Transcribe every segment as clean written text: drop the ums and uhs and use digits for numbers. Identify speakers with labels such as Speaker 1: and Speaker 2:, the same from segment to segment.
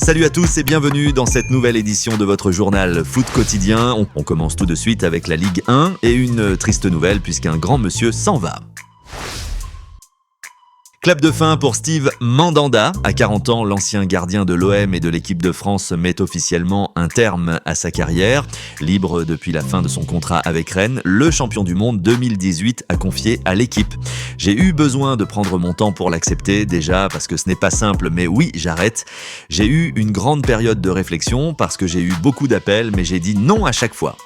Speaker 1: Salut à tous et bienvenue dans cette nouvelle édition de votre journal Foot Quotidien. On commence tout de suite avec la Ligue 1 et une triste nouvelle puisqu'un grand monsieur s'en va. Clap de fin pour Steve Mandanda. À 40 ans, l'ancien gardien de l'OM et de l'équipe de France met officiellement un terme à sa carrière. Libre depuis la fin de son contrat avec Rennes, le champion du monde 2018 a confié à l'équipe. J'ai eu besoin de prendre mon temps pour l'accepter, déjà parce que ce n'est pas simple, mais oui, j'arrête. J'ai eu une grande période de réflexion parce que j'ai eu beaucoup d'appels, mais j'ai dit non à chaque fois.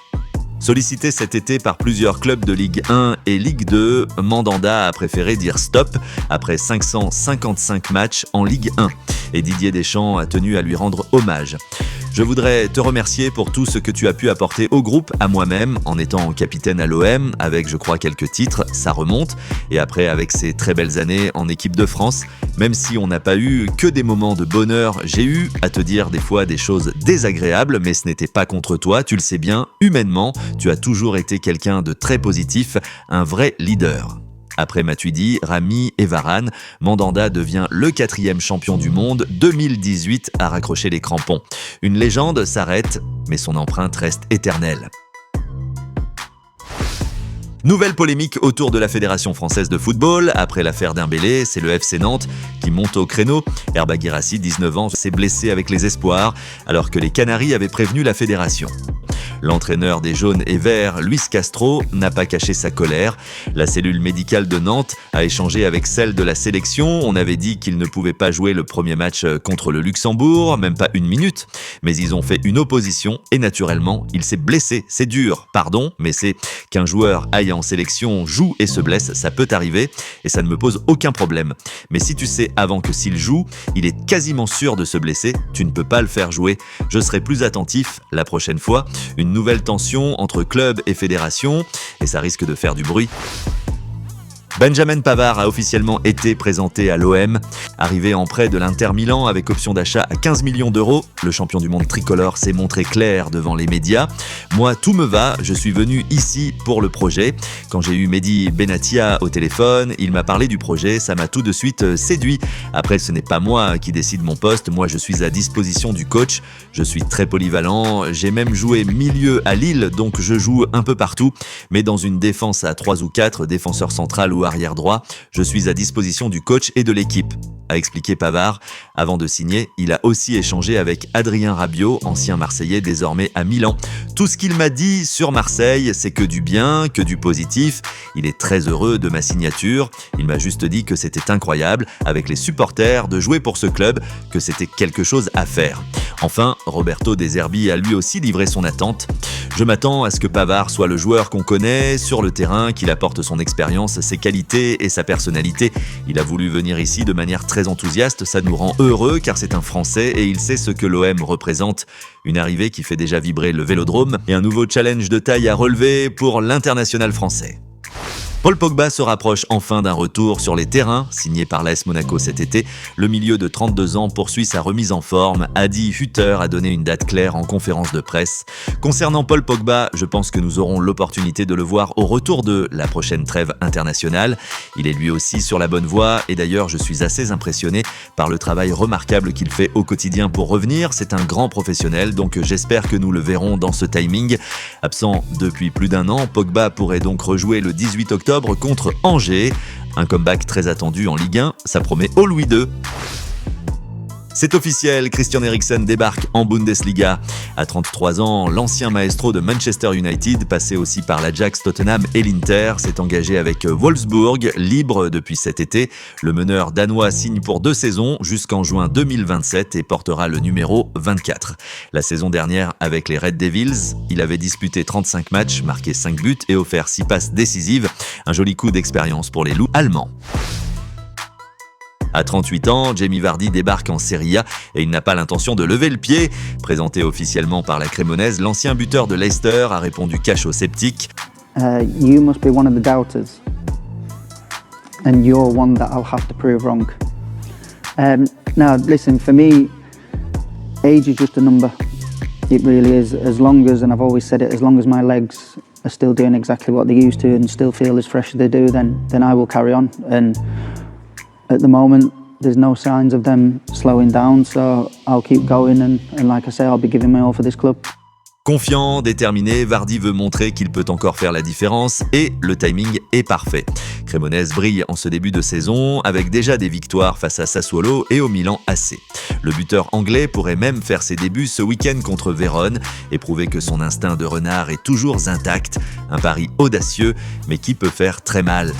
Speaker 1: Sollicité cet été par plusieurs clubs de Ligue 1 et Ligue 2, Mandanda a préféré dire stop après 555 matchs en Ligue 1. Et Didier Deschamps a tenu à lui rendre hommage. Je voudrais te remercier pour tout ce que tu as pu apporter au groupe, à moi-même, en étant capitaine à l'OM, avec je crois quelques titres, ça remonte, et après avec ces très belles années en équipe de France. Même si on n'a pas eu que des moments de bonheur, j'ai eu à te dire des fois des choses désagréables, mais ce n'était pas contre toi, tu le sais bien, humainement, tu as toujours été quelqu'un de très positif, un vrai leader. Après Matuidi, Rami et Varane, Mandanda devient le 4e champion du monde 2018 à raccrocher les crampons. Une légende s'arrête, mais son empreinte reste éternelle. Nouvelle polémique autour de la Fédération française de football. Après l'affaire Dembélé, c'est le FC Nantes qui monte au créneau. Herba Guirassy, 19 ans, s'est blessé avec les espoirs, alors que les Canaries avaient prévenu la fédération. L'entraîneur des jaunes et verts, Luis Castro, n'a pas caché sa colère. La cellule médicale de Nantes a échangé avec celle de la sélection. On avait dit qu'il ne pouvait pas jouer le premier match contre le Luxembourg, même pas une minute. Mais ils ont fait une opposition et naturellement, il s'est blessé. C'est dur, pardon, mais c'est qu'un joueur aille en sélection, joue et se blesse, ça peut arriver et ça ne me pose aucun problème. Mais si tu sais avant que s'il joue, il est quasiment sûr de se blesser, tu ne peux pas le faire jouer. Je serai plus attentif la prochaine fois. Une nouvelle tension entre club et fédération, et ça risque de faire du bruit. Benjamin Pavard a officiellement été présenté à l'OM. Arrivé en prêt de l'Inter Milan avec option d'achat à 15 millions d'euros, le champion du monde tricolore s'est montré clair devant les médias. Moi, tout me va, je suis venu ici pour le projet. Quand j'ai eu Mehdi Benatia au téléphone, il m'a parlé du projet, ça m'a tout de suite séduit. Après, ce n'est pas moi qui décide mon poste, moi je suis à disposition du coach. Je suis très polyvalent, j'ai même joué milieu à Lille, donc je joue un peu partout. Mais dans une défense à 3 ou 4, défenseur central ou arrière droit, je suis à disposition du coach et de l'équipe, a expliqué Pavard. Avant de signer, il a aussi échangé avec Adrien Rabiot, ancien Marseillais désormais à Milan. Tout ce qu'il m'a dit sur Marseille, c'est que du bien, que du positif. Il est très heureux de ma signature. Il m'a juste dit que c'était incroyable, avec les supporters, de jouer pour ce club, que c'était quelque chose à faire. Enfin, Roberto De Zerbi a lui aussi livré son attente. Je m'attends à ce que Pavard soit le joueur qu'on connaît sur le terrain, qu'il apporte son expérience, ses qualités et sa personnalité. Il a voulu venir ici de manière très enthousiaste, ça nous rend heureux car c'est un Français et il sait ce que l'OM représente. Une arrivée qui fait déjà vibrer le Vélodrome et un nouveau challenge de taille à relever pour l'international français. Paul Pogba se rapproche enfin d'un retour sur les terrains, signé par l'AS Monaco cet été. Le milieu de 32 ans poursuit sa remise en forme. Adi Hütter a donné une date claire en conférence de presse. Concernant Paul Pogba, je pense que nous aurons l'opportunité de le voir au retour de la prochaine trêve internationale. Il est lui aussi sur la bonne voie et d'ailleurs je suis assez impressionné par le travail remarquable qu'il fait au quotidien pour revenir. C'est un grand professionnel, donc j'espère que nous le verrons dans ce timing. Absent depuis plus d'1 an, Pogba pourrait donc rejouer le 18 octobre contre Angers. Un comeback très attendu en Ligue 1, ça promet au Louis II. C'est officiel, Christian Eriksen débarque en Bundesliga. À 33 ans, l'ancien maestro de Manchester United, passé aussi par l'Ajax, Tottenham et l'Inter, s'est engagé avec Wolfsburg, libre depuis cet été. Le meneur danois signe pour 2 saisons jusqu'en juin 2027 et portera le numéro 24. La saison dernière, avec les Red Devils, il avait disputé 35 matchs, marqué 5 buts et offert 6 passes décisives. Un joli coup d'expérience pour les loups allemands. À 38 ans, Jamie Vardy débarque en Serie A et il n'a pas l'intention de lever le pied. Présenté officiellement par la Crémonaise, l'ancien buteur de Leicester a répondu cash aux sceptiques.
Speaker 2: You must be one of the doubters, and you're one that I'll have to prove wrong. Now, listen, for me, age is just a number. It really is. As long as, and I've always said it, as long as my legs are still doing exactly what they used to and still feel as fresh as they do, then I will carry on. And at the moment, there's no signs of them slowing down, so I'll keep going and like I say, I'll be giving my all for this club.
Speaker 1: Confiant, déterminé, Vardy veut montrer qu'il peut encore faire la différence et le timing est parfait. Cremonese brille en ce début de saison avec déjà des victoires face à Sassuolo et au Milan AC. Le buteur anglais pourrait même faire ses débuts ce week-end contre Vérone et prouver que son instinct de renard est toujours intact. Un pari audacieux mais qui peut faire très mal.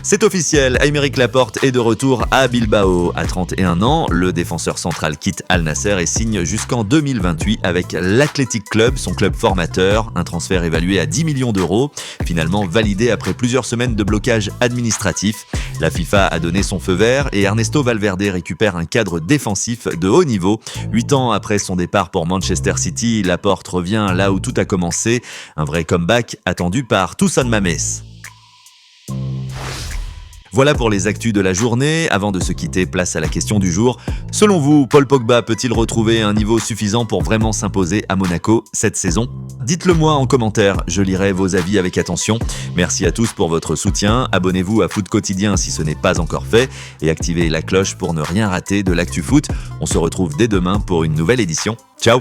Speaker 1: C'est officiel, Aymeric Laporte est de retour à Bilbao. À 31 ans, le défenseur central quitte Al Nasser et signe jusqu'en 2028 avec l'Athletic Club, son club formateur. Un transfert évalué à 10 millions d'euros, finalement validé après plusieurs semaines de blocage administratif. La FIFA a donné son feu vert et Ernesto Valverde récupère un cadre défensif de haut niveau. 8 ans après son départ pour Manchester City, Laporte revient là où tout a commencé. Un vrai comeback attendu par Toussaint Mames. Voilà pour les actus de la journée. Avant de se quitter, place à la question du jour. Selon vous, Paul Pogba peut-il retrouver un niveau suffisant pour vraiment s'imposer à Monaco cette saison ? Dites-le moi en commentaire, je lirai vos avis avec attention. Merci à tous pour votre soutien. Abonnez-vous à Foot Quotidien si ce n'est pas encore fait et activez la cloche pour ne rien rater de l'actu foot. On se retrouve dès demain pour une nouvelle édition. Ciao !